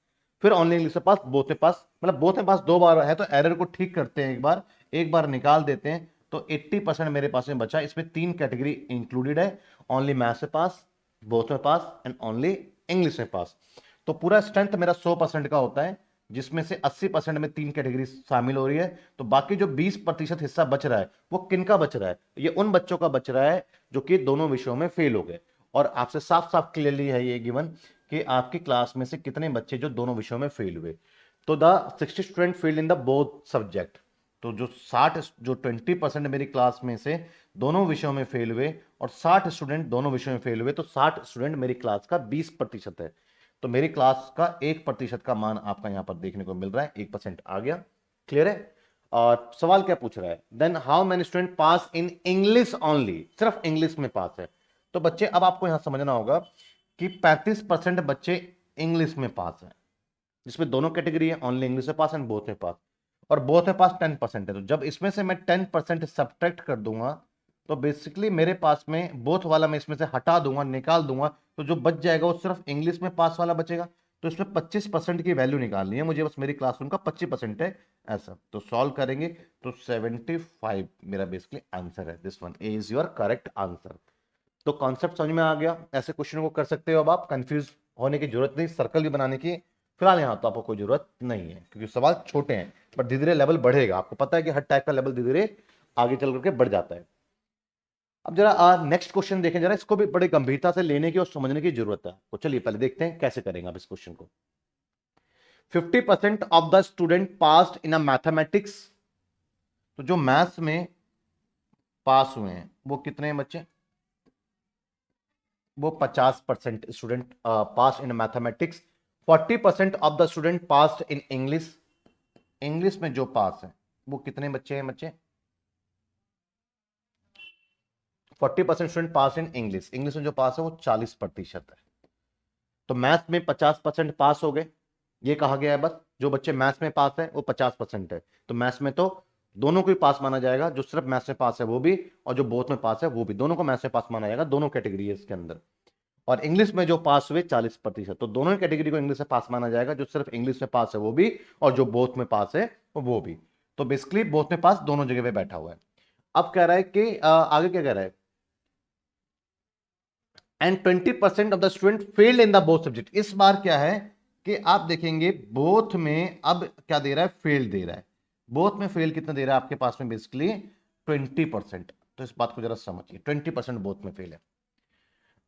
फिर ओनली इंग्लिश में पास, बोथ में पास, मतलब बोथ में पास 2 बार है। तो एरर को ठीक करते हैं, एक बार निकाल देते हैं। तो 80% मेरे पास में बचा। इसमें 3 कैटेगरी इंक्लूडेड है, ओनली मैथ्स में पास, बोथ में पास, एंड ओनली इंग्लिश में पास। तो पूरा स्ट्रेंथ मेरा 100% का होता है, जिसमें से 80% में 3 कैटेगरी शामिल हो रही है। तो बाकी जो 20% हिस्सा बच रहा है वो किनका बच रहा है? ये उन बच्चों का बच रहा है जो कि दोनों विषयों में फेल हो गए। और आपसे साफ साफ क्लियरली है ये गिवन कि आपकी क्लास में से कितने बच्चे जो दोनों विषयों में फेल हुए। तो the 60 student failed in the both subject. तो जो 20% मेरी क्लास में से दोनों विषयों में फेल हुए और 60 स्टूडेंट दोनों विषयों में फेल हुए, तो 60 स्टूडेंट मेरी क्लास का 20% है। तो मेरी क्लास का 1% का मान आपका यहां पर देखने को मिल रहा है, 1% आ गया। क्लियर है? और सवाल क्या पूछ रहा है? Then how many student pass in English only, सिर्फ इंग्लिश में पास है। तो बच्चे अब आपको यहां समझना होगा कि 35% बच्चे इंग्लिश में पास है, जिसमें दोनों कैटेगरी है, ओनली इंग्लिश में पास एंड बोथ में पास। और बोथ में पास 10% है। तो जब इसमें से मैं 10% सब्ट्रैक्ट कर दूंगा तो बेसिकली मेरे पास में बोथ वाला मैं इसमें से हटा दूंगा, निकाल दूंगा, तो जो बच जाएगा वो सिर्फ इंग्लिश में पास वाला बचेगा। तो इसमें 25% की वैल्यू निकालनी है मुझे, बस मेरी क्लासरूम का 25% है ऐसा। तो सॉल्व करेंगे तो 75 मेरा बेसिकली आंसर है। This one is your correct answer. तो कॉन्सेप्ट समझ में आ गया? ऐसे क्वेश्चन को कर सकते हो। अब आप कंफ्यूज होने की जरूरत नहीं, सर्कल भी बनाने की फिलहाल यहाँ तो आपको कोई जरूरत नहीं है, क्योंकि सवाल छोटे हैं, पर धीरे धीरे लेवल बढ़ेगा। आपको पता है कि हर टाइप का लेवल धीरे धीरे आगे चल करके बढ़ जाता है। अब जरा नेक्स्ट क्वेश्चन देखें, जरा इसको भी बड़े गंभीरता से लेने की और समझने की जरूरत है। तो चलिए पहले देखते हैं कैसे करेंगे आप इस क्वेश्चन को। 50% of the student passed in a mathematics. तो जो मैथ्स में पास हुए हैं वो कितने हैं बच्चे? वो 50% student pass in mathematics. 40% of the student pass in English. English में जो पास है वो कितने बच्चे हैं बच्चे? 40% student pass in English. English में जो पास है वो 40% है। तो मैथ्स में 50% पास हो गए, ये कहा गया है। बस जो बच्चे मैथ्स में पास है वो 50% है। तो मैथ्स में तो दोनों को ही पास माना जाएगा, जो सिर्फ मैथ्स में पास है वो भी, और जो बोथ में पास है वो भी, दोनों को मैथ्स में पास माना जाएगा। दोनों कैटेगरी है इसके अंदर। और इंग्लिश में जो पास हुए 40%। तो दोनों कैटेगरी को इंग्लिश में पास माना जाएगा, जो सिर्फ इंग्लिश में पास है वो भी, और जो बोथ में पास है वो भी। तो बेसिकली बोथ में पास दोनों जगह पे बैठा हुआ है। अब कह रहा है कि आगे क्या कह रहा है? And 20% of the student failed in the both subject. इस बार क्या है कि आप देखेंगे बोथ में अब क्या दे रहा है, फेल दे रहा है। बोथ में फेल कितना दे रहा है आपके पास में, बेसिकली 20%। तो इस बात को जरा समझिए, 20% बोथ में फेल है।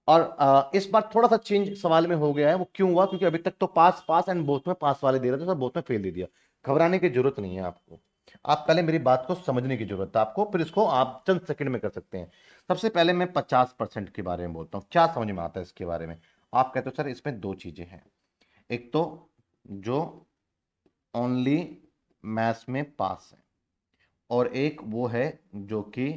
और इस बार थोड़ा सा चेंज सवाल में हो गया है। वो क्यों हुआ, क्योंकि अभी तक तो पास पास एंड बोथ में पास वाले दे रहे थे, तो बोथ में फेल दे दिया। घबराने की जरूरत नहीं है आपको, आप पहले मेरी बात को समझने की जरूरत है आपको, फिर इसको आप चंद सेकंड में कर सकते हैं। सबसे पहले मैं 50% के बारे में बोलता हूँ, क्या समझ में आता है इसके बारे में। आप कहते हो सर इसमें दो चीजें हैं, एक तो जो ओनली मैथ्स में पास है, और एक वो है जो कि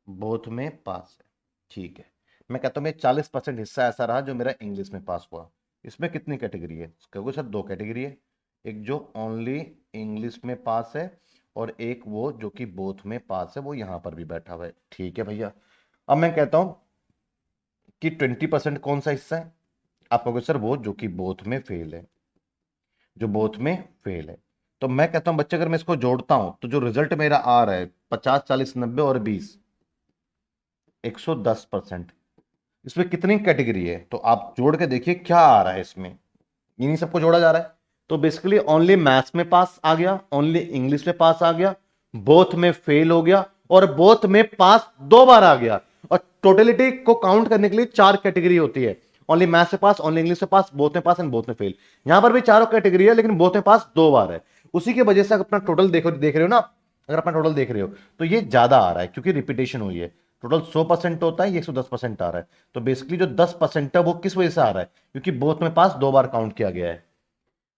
बोथ में पास है। ठीक है, मैं कहता हूं मैं 40% हिस्सा ऐसा रहा जो मेरा इंग्लिश में पास हुआ। इसमें कितनी कैटेगरी है, क्योंकि सर दो कैटेगरी है, एक जो ओनली इंग्लिश में पास है और एक वो जो कि बोथ में पास है, वो यहां पर भी बैठा हुआ है। ठीक है भैया, अब मैं कहता हूं कि 20% कौन सा हिस्सा है, आप कहोगे सर वो जो कि बोथ में फेल है, जो बोथ में फेल है। तो मैं कहता हूं बच्चे अगर मैं इसको जोड़ता हूं तो जो रिजल्ट मेरा आ रहा है 50 40 90 और 20, 110%। इसमें कितनी कैटेगरी है, तो आप जोड़ के देखिए क्या आ रहा है इसमें, इन्हीं सबको जोड़ा जा रहा है। तो बेसिकली ओनली मैथ्स में पास आ गया, ओनली इंग्लिश में पास आ गया, बोथ में फेल हो गया, और बोथ में पास दो बार आ गया। और टोटलिटी को काउंट करने के लिए चार कैटेगरी होती है, ओनली मैथ्स में पास, ओनली इंग्लिश में पास, बोथ में पास एंड बोथ में फेल। यहां पर भी चारों कैटेगरी है, लेकिन बोथ में पास दो बार है। उसी की वजह से अपना टोटल देख रहे हो ना, अगर अपना टोटल देख रहे हो तो ये ज्यादा आ रहा है, क्योंकि रिपीटेशन हुई है। टोटल 100% होता है, ये 110% आ रहा है। तो बेसिकली जो 10% है वो किस वजह से आ रहा है, क्योंकि बोथ में पास दो बार काउंट किया गया है।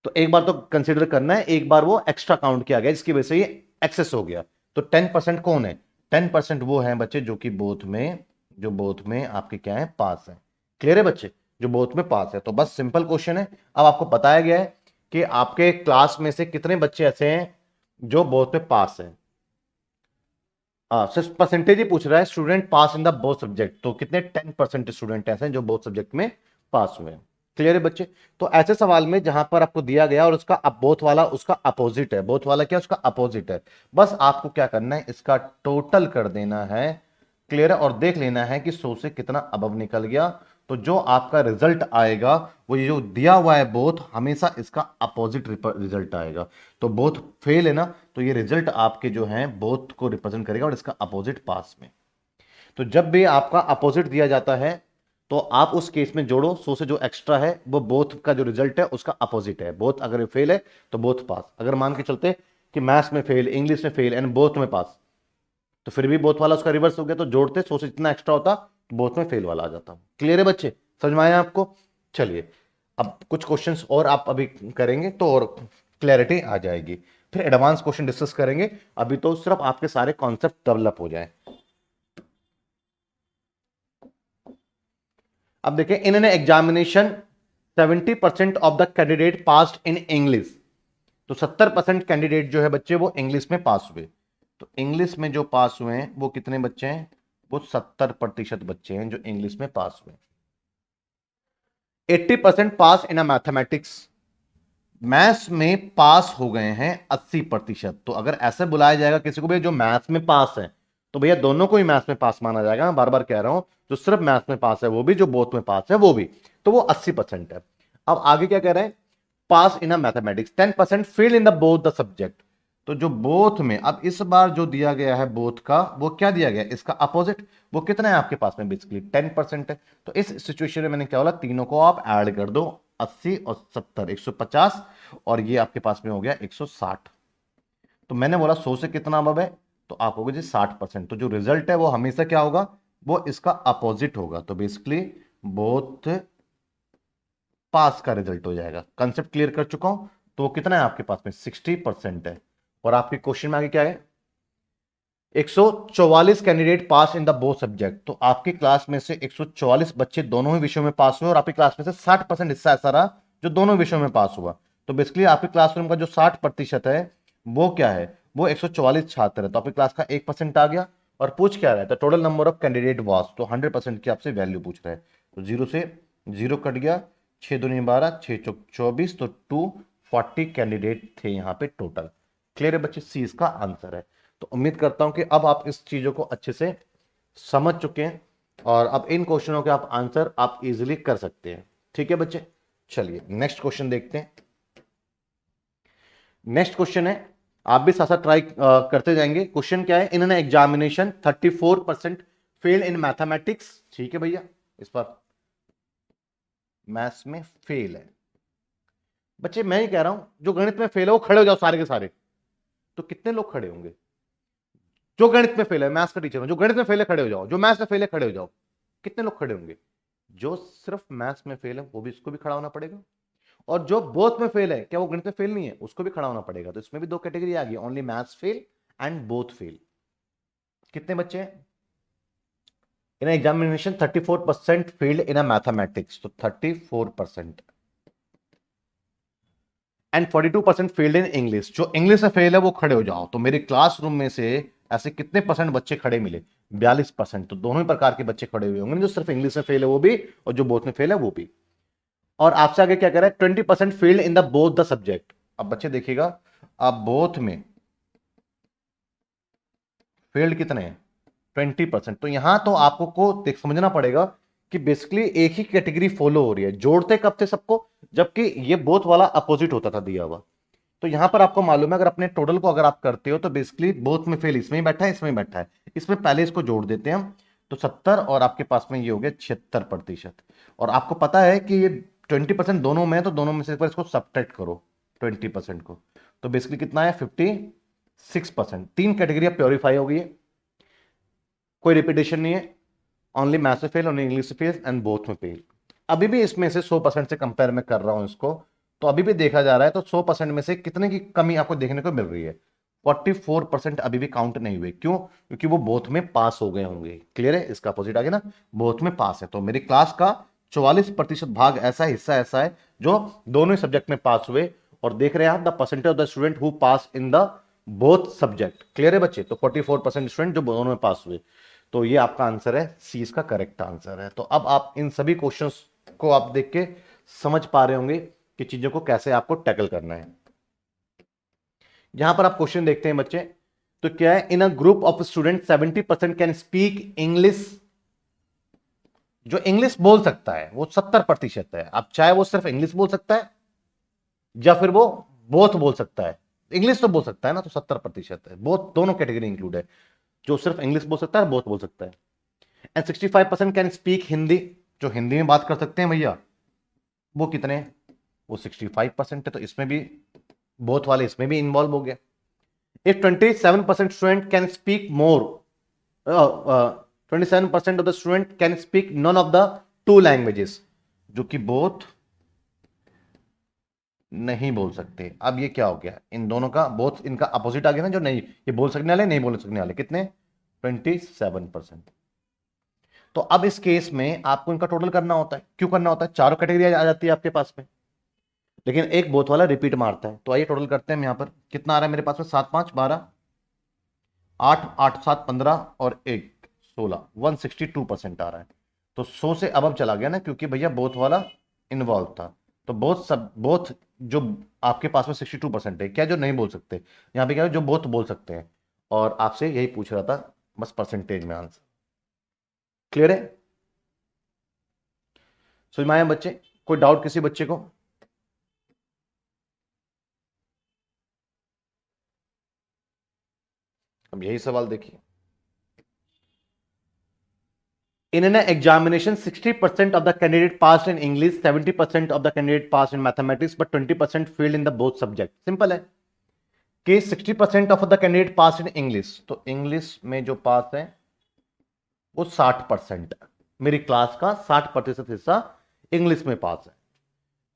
तो एक बार तो कंसीडर करना है, एक बार वो एक्स्ट्रा काउंट किया गया जिसकी वजह से ये एक्सेस हो गया। तो 10% कौन है, 10% वो है बच्चे जो कि बोथ में, जो बोथ में आपके क्या है, पास है। क्लियर है बच्चे, जो बोथ में पास है। तो बस सिंपल क्वेश्चन है, अब आपको बताया गया है कि आपके क्लास में से कितने बच्चे ऐसे हैं जो बोथ में पास है। सिर्फ परसेंटेज ही पूछ रहा है, student pass in the both subject, तो कितने 10% स्टूडेंट ऐसे हैं जो बोथ सब्जेक्ट में पास हुए हैं। क्लियर है बच्चे। तो ऐसे सवाल में जहां पर आपको दिया गया और उसका बोथ वाला उसका अपोजिट है, बोथ वाला क्या उसका अपोजिट है, बस आपको क्या करना है, इसका टोटल कर देना है। क्लियर है, और देख लेना है कि 100 से कितना अबव निकल गया। तो जो आपका रिजल्ट आएगा वो ये जो दिया हुआ है बोथ, हमेशा इसका अपोजिट रिजल्ट आएगा। तो बोथ फेल है ना, तो ये रिजल्ट आपके जो हैं बोथ को रिप्रेजेंट करेगा, और इसका अपोजिट पास में। तो जब भी आपका अपोजिट दिया जाता है तो आप उस केस में जोड़ो 100 से जो एक्स्ट्रा है वो बोथ का जो रिजल्ट है उसका अपोजिट है। बोथ अगर फेल है तो बोथ पास। अगर मान के चलते कि मैथ्स में फेल, इंग्लिश में फेल एंड बोथ में पास, तो फिर भी बोथ वाला उसका रिवर्स हो गया, तो जोड़ते 100 से जितना एक्स्ट्रा होता तो बोथ में फेल वाला आ जाता। क्लियर है बच्चे, समझ में आया आपको। चलिए, अब कुछ क्वेश्चंस और आप अभी करेंगे तो और क्लैरिटी आ जाएगी, फिर एडवांस क्वेश्चन डिस्कस करेंगे। अभी तो सिर्फ आपके सारे कॉन्सेप्ट डेवलप हो जाए। अब देखिए, in an examination 70% of the candidate passed in English. तो 70% कैंडिडेट जो है बच्चे वो इंग्लिश में पास हुए। तो इंग्लिश में जो पास हुए हैं वो कितने बच्चे हैं, वो 70% बच्चे हैं जो इंग्लिश में पास हुए। 80% पास इन अ मैथमेटिक्स। मैथ्स में पास हो गए हैं 80%। तो अगर ऐसे बुलाया जाएगा किसी को भी जो मैथ्स में पास है, तो भैया दोनों को ही मैथ्स में पास माना जाएगा। मैं बार बार कह रहा हूं, जो सिर्फ मैथ्स में पास है वो भी, जो बोथ में पास है वो भी, तो वो 80% है। अब आगे क्या कह रहे हैं, pass in a mathematics 10% fail in the both the subject. तो जो बोथ में, अब इस बार जो दिया गया है बोथ का, वो क्या दिया गया है, इसका अपोजिट। वो कितना है आपके पास में, बेसिकली 10% है। तो इस सिचुएशन में मैंने क्या बोला, तीनों को आप ऐड कर दो, 80 और 70 150, और ये आपके पास में हो गया 160। तो मैंने बोला 100 से कितना अबव है, तो आप होगे जी 60%। तो जो रिजल्ट है वो हमेशा क्या होगा, वो इसका अपोजिट होगा। तो बेसिकली बोथ पास का रिजल्ट हो जाएगा। कंसेप्ट क्लियर कर चुका हूं। तो कितना है आपके पास में, 60% है। और आपके क्वेश्चन में आगे क्या है, 144 candidate pass in the both subject. तो आपकी क्लास में से 144 बच्चे दोनों ही विषयों में पास हुए, और आपकी क्लास में से 60% हिस्सा ऐसा रहा जो दोनों विषयों में पास हुआ। तो बेसिकली आपके क्लासरूम का जो 60% है वो क्या है, वो 144 छात्र है। तो आपकी क्लास का 1% आ गया। और पूछ क्या रहा है, तो टोटल नंबर ऑफ कैंडिडेट वास, तो 100% की आपसे वैल्यू पूछ रहा है। तो जीरो से जीरो कट गया, 6 दूनी 12, 6 चौक 24, तो 240 कैंडिडेट थे यहाँ पे टोटल। क्लियर है बच्चे, सी इसका आंसर है। तो उम्मीद करता हूं कि अब आप इस चीजों को अच्छे से समझ चुके हैं। और अब इन क्वेश्चनों के आप आंसर आप इजीली कर सकते हैं। ठीक है बच्चे, चलिए नेक्स्ट क्वेश्चन देखते हैं। नेक्स्ट क्वेश्चन है, आप भी साथ साथ ट्राई करते जाएंगे। क्वेश्चन क्या है, इन्होंने एग्जामिनेशन 34% फेल इन मैथमेटिक्स। ठीक है भैया, इस पर मैथ्स में फेल है। बच्चे मैं ही कह रहा हूं, जो गणित में फेल है वो खड़े हो जाओ सारे के सारे। तो कितने लोग खड़े होंगे? जो गणित में फेल है, मैथ्स का टीचर हूं, जो गणित में फेल है खड़े हो जाओ, जो मैथ्स में फेल है खड़े हो जाओ। कितने लोग खड़े होंगे? जो सिर्फ मैथ्स में फेल है वो भी, उसको भी खड़ा होना पड़ेगा। और जो बोथ में फेल है, क्या वो गणित में फेल नहीं है, उसको भी खड़ा होना पड़ेगा। तो इसमें भी दो कैटेगरी आ गई, only maths fail and both fail. कितने बच्चे हैं? In examination 34% failed in a mathematics, तो 34% एंड 42% फेल्ड इन इंग्लिश। जो इंग्लिश में फेल है वो खड़े हो जाओ। तो मेरे क्लासरूम में से ऐसे कितने परसेंट बच्चे खड़े मिले? 42%। तो दोनों ही प्रकार के बच्चे खड़े हुए होंगे, जो सिर्फ इंग्लिश में फेल है वो भी, और जो बोथ में फेल है वो भी। और आपसे आगे क्या कह रहा है, 20% failed in the both the subject. अब बच्चे देखिएगा, आप बोथ में फेल्ड कितने हैं? 20%। तो यहां तो आपको को देख समझना पड़ेगा कि बेसिकली एक ही कैटेगरी फॉलो हो रही है। जोड़ते कब थे सबको? जबकि ये बोथ वाला अपोजिट होता था दिया हुआ। तो यहां पर आपको मालूम है, अगर अपने टोटल को अगर आप करते हो तो बेसिकली बोथ में फेल इसमें ही बैठा है, इसमें ही बैठा है। इसमें पहले इसको जोड़ देते हैं हम, तो 70, और आपके पास में ये हो गया 76%। और आपको पता है कि ये 20% दोनों में है, तो दोनों में से एक बार इसको सब्ट्रैक्ट करो 20% को। तो बेसिकली कितना है? 56%। तीन कैटेगरी प्योरीफाई हो गई है, कोई रिपीटेशन नहीं है। ओनली मैथ्स में फेल, ओनली इंग्लिश में फेल एंड बोथ में फेल। अभी भी इसमें से 100% से कंपेयर में कर रहा हूं इसको, तो अभी भी देखा जा रहा है तो 100% में से कितने की कमी आपको देखने को मिल रही है? 44% अभी भी काउंट नहीं हुए। क्यों? क्योंकि वो बोथ में पास हो गए होंगे। क्लियर है? इसका अपोजिट आ गया ना, बोथ में पास है। तो मेरी क्लास का 44% भाग ऐसा हिस्सा ऐसा है जो दोनों ही सब्जेक्ट में पास हुए। और देख रहे हैं आप, the percentage of the student who pass in the both subject. Clear है बच्चे? तो 44% स्टूडेंट जो दोनों में पास हुए। तो ये आपका आंसर है, सी इसका करेक्ट आंसर है। तो अब आप इन सभी क्वेश्चंस को आप देख के समझ पा रहे होंगे कि चीजों को कैसे आपको टैकल करना है। यहां पर आप क्वेश्चन देखते हैं बच्चे, तो क्या है, in a group of student 70% can speak English. जो इंग्लिश बोल सकता है वो 70% है। अब चाहे वो सिर्फ इंग्लिश बोल सकता है या फिर वो बोथ बोल सकता है। इंग्लिश तो बोल सकता है ना, तो 70% है। बोथ दोनों कैटेगरी इंक्लूड है, जो सिर्फ इंग्लिश बोल सकता है, बोथ बोल सकता है। And 65% can speak Hindi. जो हिंदी में बात कर सकते हैं भैया, वो कितने? वो 65% है। तो इसमें भी बोथ वाले इसमें भी इन्वॉल्व हो गया। If 27% student can speak more, 27% of the student can speak none of the two languages, जो कि बोथ नहीं बोल सकते। अब ये क्या हो गया, इन दोनों का बोथ इनका अपोजिट आ गया ना, जो नहीं ये बोल सकने वाले नहीं बोल सकने वाले, कितने? 27%। तो अब इस केस में आपको इनका टोटल करना होता है। क्यों करना होता है? चारों कैटेगरी आ जाती है आपके पास में, लेकिन एक बोथ वाला रिपीट मारता है। तो आइए टोटल करते हैं। हम यहां पर कितना आ रहा है मेरे पास में? 7 5 12, 8 8 7 15 और 1 16, 162% आ रहा है। तो 100 से अब चला गया ना, क्योंकि भैया बोथ वाला इन्वॉल्व था। तो बोथ सब बोथ जो आपके पास में 62% है, क्या जो नहीं बोल सकते? यहां पे क्या है, जो बोथ बोल सकते हैं। और आपसे यही पूछ रहा था, बस परसेंटेज में आंसर। क्लियर है? समझ में आया बच्चे? कोई डाउट किसी बच्चे को? अब यही सवाल देखिए, in an examination 60% of the candidate passed in English, 70% of the candidate passed in mathematics, but 20% failed in the both subject। Simple है कि 60% of the candidate pass in English, तो इंग्लिश में जो पास है वो 60%। मेरी क्लास का 60% हिस्सा इंग्लिश में पास है।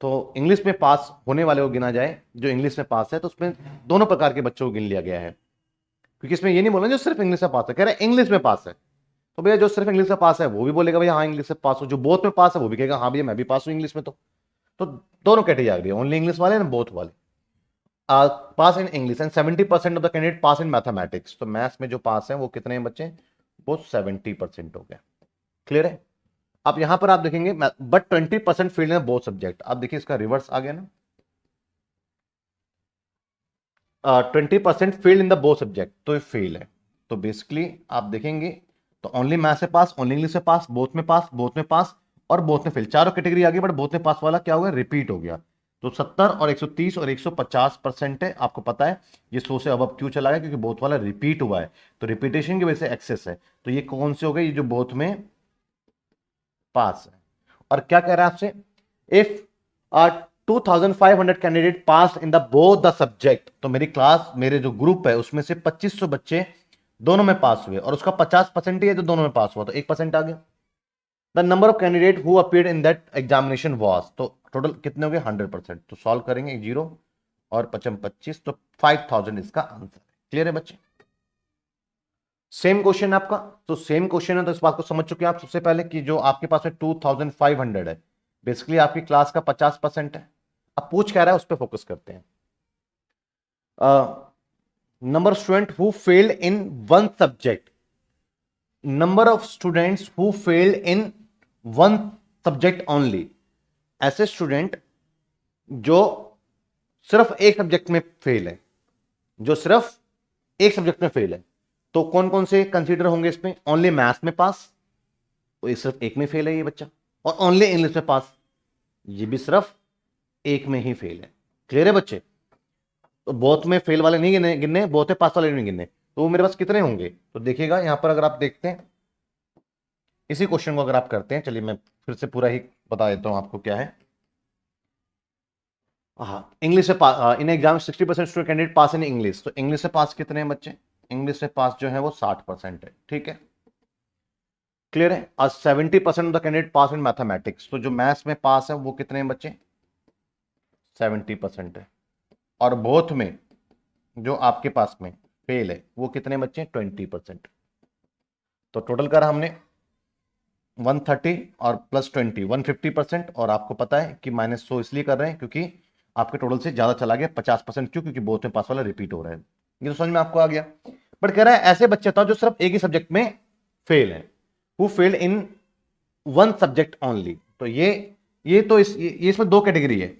तो इंग्लिश में पास होने वाले को गिना जाए, जो इंग्लिश में पास है, तो उसमें दोनों प्रकार के बच्चों को गिन लिया गया है। क्योंकि इसमें ये नहीं बोलना जो सिर्फ इंग्लिश में पास है, कह रहे हैं इंग्लिश में पास है। तो भैया जो सिर्फ इंग्लिश में पास है वो भी बोलेगा भैया हाँ इंग्लिश से पास हो, जो बोथ में पास है वो भी कहेगा हाँ भैया मैं भी पास हूँ इंग्लिश में। तो दोनों कैटेगरी आ गई, ओनली इंग्लिश वाले एंड बोथ वाले। Pass in English and 70% of the candidate pass in mathematics. तो मैथ्स में जो पास है वो कितने हैं बच्चे? वो 70% हो गया। क्लियर है? अब यहां पर आप देखेंगे बट 20% फील्ड में बोथ सब्जेक्ट। आप देखिए इसका रिवर्स आ गया ना, 20% field in the both subject, तो ये फेल है। तो बेसिकली आप देखेंगे तो ओनली मैथ्स में पास, ओनली इंग्लिश में पास, बोथ में पास, बोथ में पास और बोथ में फेल, चारों कैटेगरी आ गई, बट बोथ में पास वाला क्या हो गया, रिपीट हो गया। तो 70 और 130 और 150% है, आपको पता है ये 100 से अब क्यों चला गया, क्योंकि बोथ वाला रिपीट हुआ है, तो रिपीटेशन की वजह से एक्सेस है। तो ये कौन से हो गए, ये जो बोथ में पास है। और क्या कह रहा है आपसे, if 2500 candidate pass in the both the subject, तो मेरी क्लास, मेरे जो ग्रुप है उसमें से 2500 बच्चे दोनों में पास हुए और उसका 50% ही है जो दोनों में पास हुआ, तो 1% आ गया। The number of candidate who appeared in that examination was, तो टोटल कितने हो गए, 100%। तो सॉल्व करेंगे, एक जीरो और 25, तो 5000 इसका आंसर है। क्लियर है बच्चे? सेम क्वेश्चन है आपका, तो सेम क्वेश्चन है, तो इस बात को समझ चुके हैं आप सबसे पहले कि जो आपके पास में 2500 है, बेसिकली आपकी क्लास का 50% है। अब पूछ क्या रहा है उस पर फोकस करते हैं। Number student who failed in one subject, number of students who failed in one subject only, ऐसे स्टूडेंट जो सिर्फ एक सब्जेक्ट में फेल है, जो सिर्फ एक सब्जेक्ट में फेल है, तो कौन कौन से कंसीडर होंगे इसमें, ओनली मैथ्स में पास, तो सिर्फ एक में फेल है ये बच्चा, और ओनली इंग्लिश में पास, ये भी सिर्फ एक में ही फेल है। क्लियर है बच्चे? तो बोथ में फेल वाले नहीं गिनने गिनने, बोथ में पास वाले नहीं गिनने, तो वो मेरे पास कितने होंगे, तो देखिएगा यहां पर अगर आप देखते हैं इसी क्वेश्चन को अगर आप करते हैं, चलिए मैं फिर से पूरा ही बता देता हूं आपको क्या है। हाँ, इंग्लिश से in exam 60% student candidate pass in English, तो इंग्लिश से पास कितने हैं बच्चे, इंग्लिश से पास जो है वो 60% है। ठीक है, क्लियर है? और 70% of the candidate pass in mathematics, तो जो मैथ्स में पास है वो कितने हैं बच्चे, 70% है। और बोथ में जो आपके पास में फेल है वो कितने बच्चे, 20%। तो टोटल करा हमने 130 और प्लस 20, 150%। और आपको पता है कि -100 इसलिए कर रहे हैं क्योंकि आपके टोटल से ज्यादा चला गया, 50%। क्यों? क्योंकि बोथ में पास वाला रिपीट हो रहा है। ये तो समझ में आपको आ गया। बट कह रहा है ऐसे बच्चे था जो सिर्फ एक ही सब्जेक्ट में फेल है, who fail in one subject only, तो ये तो ये इसमें दो कैटेगरी है,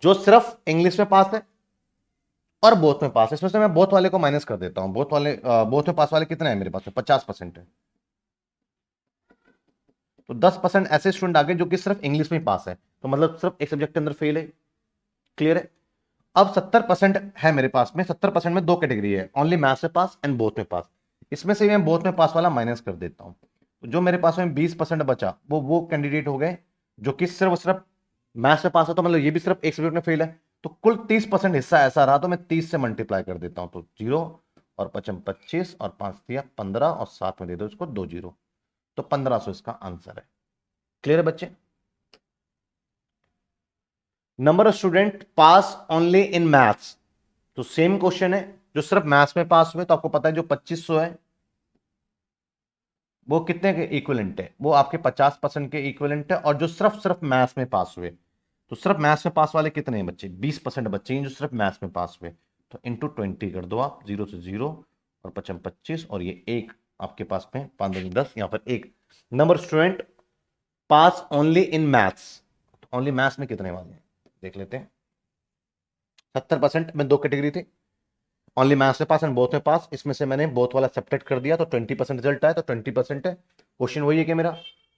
जो सिर्फ इंग्लिश में पास है और बोथ में पास है। इसमें से मैं बोथ वाले को माइनस कर देता हूं, बोथ में पास वाले कितने हैं मेरे पास में, 50% है। तो 10% ऐसे स्टूडेंट आ गए जो कि सिर्फ इंग्लिश में पास है, तो मतलब सिर्फ एक सब्जेक्ट के अंदर फेल है। क्लियर है? अब 70% है मेरे पास में, 70% में दो कैटेगरी है, ओनली मैथ्स में पास एंड बोथ में पास। इसमें से मैं बोथ में पास वाला माइनस कर देता हूं, तो जो मेरे पास में 20% बचा वो कैंडिडेट हो गए जो कि सिर्फ मैथ्स में पास है, तो मतलब ये भी सिर्फ एक सब्जेक्ट में फेल है। तो कुल 30% हिस्सा ऐसा रहा, तो मैं 30 से मल्टीप्लाई कर देता हूं, तो 0 और 25 और 5 दिया 15 और 7 में दे दो इसको 2 0, तो 1500 इसका आंसर है। क्लियर है बच्चे? Number of student pass only in maths, तो सेम क्वेश्चन है, जो सिर्फ मैथ्स में पास हुए, तो आपको पता है जो 2500 है वो कितने के इक्विवेलेंट है, वो आपके 50% के इक्विवेलेंट है। और जो सिर्फ मैथ्स में पास हुए, तो सिर्फ मैथ्स में पास वाले कितने हैं बच्चे, 20% बच्चे हैं जो सिर्फ मैथ्स में पास हुए, तो इंटू 20 कर दो आप, 0 से 0 और 25, और ये एक आपके पास में 5 2 10, यहां पर एक number student pass only in maths, only maths में कितने वाले हैं देख लेते हैं। 70% में दो कैटेगरी थी, ओनली मैथ्स में पास एंड बोथ में पास, इसमें से मैंने बोथ वाला सेपरेट कर दिया, तो 20% रिजल्ट आया, तो 20% है। क्वेश्चन वही है कि मेरा,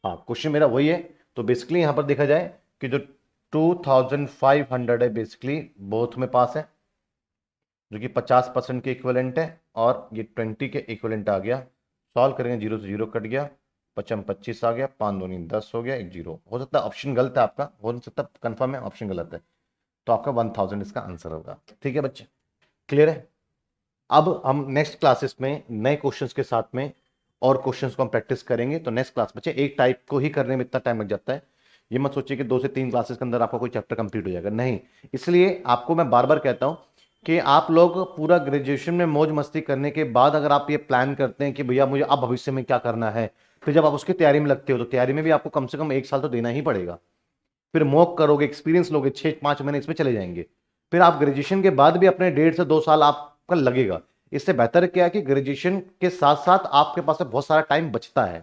हाँ क्वेश्चन मेरा वही है। तो बेसिकली यहां पर देखा जाए कि जो 2500 है बेसिकली बोथ में पास है, जो कि 50% के इक्विवेलेंट है, और ये 20 के इक्विवेलेंट आ गया। सॉल्व करेंगे, 0 से 0 कट गया, 25 आ गया, 5 2 10 हो गया, एक 0। हो सकता है ऑप्शन गलत है आपका, हो सकता है कंफर्म है ऑप्शन गलत है, तो आपका 1000 इसका आंसर होगा। ठीक है बच्चे, क्लियर है? अब हम नेक्स्ट क्लासेस में नए क्वेश्चंस के साथ में और क्वेश्चंस को हम प्रैक्टिस करेंगे। तो नेक्स्ट क्लास बच्चे, एक टाइप को ही करने में इतना टाइम लग जाता है, ये मत सोचिए कि 2 से 3 क्लासेस के अंदर आपका कोई चैप्टर कंप्लीट हो जाएगा, नहीं। इसलिए आपको मैं बार बार कहता हूं कि आप लोग पूरा ग्रेजुएशन में मौज मस्ती करने के बाद अगर आप ये प्लान करते हैं कि भैया मुझे अब भविष्य में क्या करना है, फिर जब आप उसकी तैयारी में लगते हो तो तैयारी में भी आपको कम से कम 1 साल तो देना ही पड़ेगा। फिर मॉक करोगे, एक्सपीरियंस लोगे, 6-5 महीने इसमें चले जाएंगे, फिर आप ग्रेजुएशन के बाद भी अपने 1.5 से 2 साल आपका लगेगा। इससे बेहतर क्या है कि ग्रेजुएशन के साथ साथ आपके पास बहुत सारा टाइम बचता है,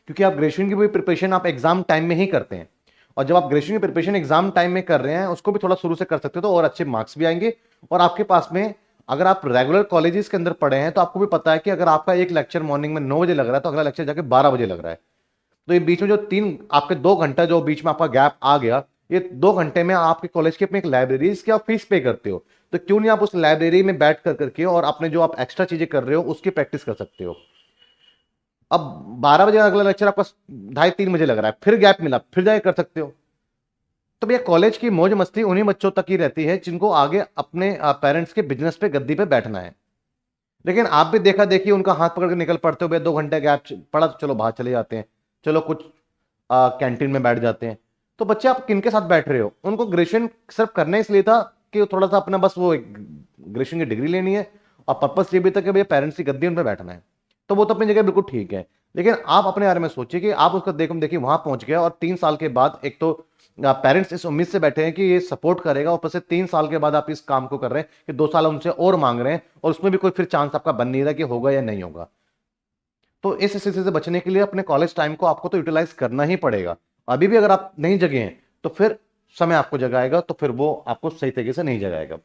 क्योंकि आप ग्रेजुएशन की भी प्रिपरेशन आप एग्जाम टाइम में ही करते हैं, और जब आप ग्रेजुएशन की प्रिपरेशन एग्जाम टाइम में कर रहे हैं उसको भी थोड़ा शुरू से कर सकते हो, तो और अच्छे मार्क्स भी आएंगे, और आपके पास में अगर आप रेगुलर कॉलेजेस के अंदर पढ़े हैं तो आपको भी पता है कि अगर आपका एक लेक्चर मॉर्निंग में 9 बजे लग रहा है तो अगला लेक्चर जाके 12 बजे लग रहा है। तो ये बीच में जो तीन आपके 2 घंटा जो बीच में आपका गैप आ गया, ये 2 घंटे में आपके कॉलेज की अपनी एक लाइब्रेरी की आप फीस पे करते हो, तो क्यों नहीं आप उस लाइब्रेरी में बैठ कर करके और अपने जो आप एक्स्ट्रा चीजें कर रहे हो उसकी प्रैक्टिस कर सकते हो। अब 12 बजे अगला लेक्चर आपका 2:30-3 बजे लग रहा है, फिर गैप मिला, फिर जाके कर सकते हो। तो भैया कॉलेज की मौज मस्ती उन्हीं बच्चों तक ही रहती है जिनको आगे अपने पेरेंट्स के बिजनेस पे गद्दी पे बैठना है। लेकिन आप भी देखा देखिए उनका हाथ पकड़ के निकल पड़ते हो, भैया 2 घंटे गैप पड़ा तो चलो बाहर चले जाते हैं, चलो कुछ कैंटीन में बैठ जाते हैं। तो बच्चे आप किनके साथ बैठ रहे हो? उनको ग्रेजुएशन सिर्फ करना इसलिए था कि वो थोड़ा सा अपना बस वो ग्रेजुएशन की डिग्री लेनी है, और पर्पस ये भी था कि भैया पेरेंट्स की गद्दी उन पर बैठना है। तो वो तो अपनी जगह बिल्कुल ठीक है, लेकिन आप अपने बारे में सोचिए कि आप उसका देखो देखिए वहां पहुंच गया और 3 साल के बाद एक तो पेरेंट्स इस उम्मीद से बैठे हैं कि ये सपोर्ट करेगा, ऊपर से 3 साल के बाद आप इस काम को कर रहे हैं कि 2 साल उनसे और मांग रहे हैं, और उसमें भी कोई फिर चांस आपका बन नहीं रहा कि होगा या नहीं होगा। तो इस स्थिति से बचने के लिए अपने कॉलेज टाइम को आपको तो यूटिलाइज करना ही पड़ेगा। अभी भी अगर आप नहीं जगे हैं तो फिर समय आपको जगाएगा, तो फिर वो आपको सही तरीके से नहीं जगाएगा।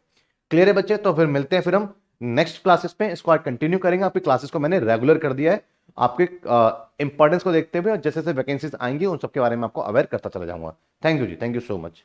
क्लियर है बच्चे? तो फिर मिलते हैं फिर हम नेक्स्ट क्लासेस में, इसको आज कंटिन्यू करेंगे। आपकी क्लासेस को मैंने रेगुलर कर दिया है, आपके इंपॉर्टेंस को देखते हुए जैसे जैसे वैकेंसीज आएंगी उन सबके बारे में आपको अवेयर करता चला जाऊंगा। Thank you ji, thank you so much.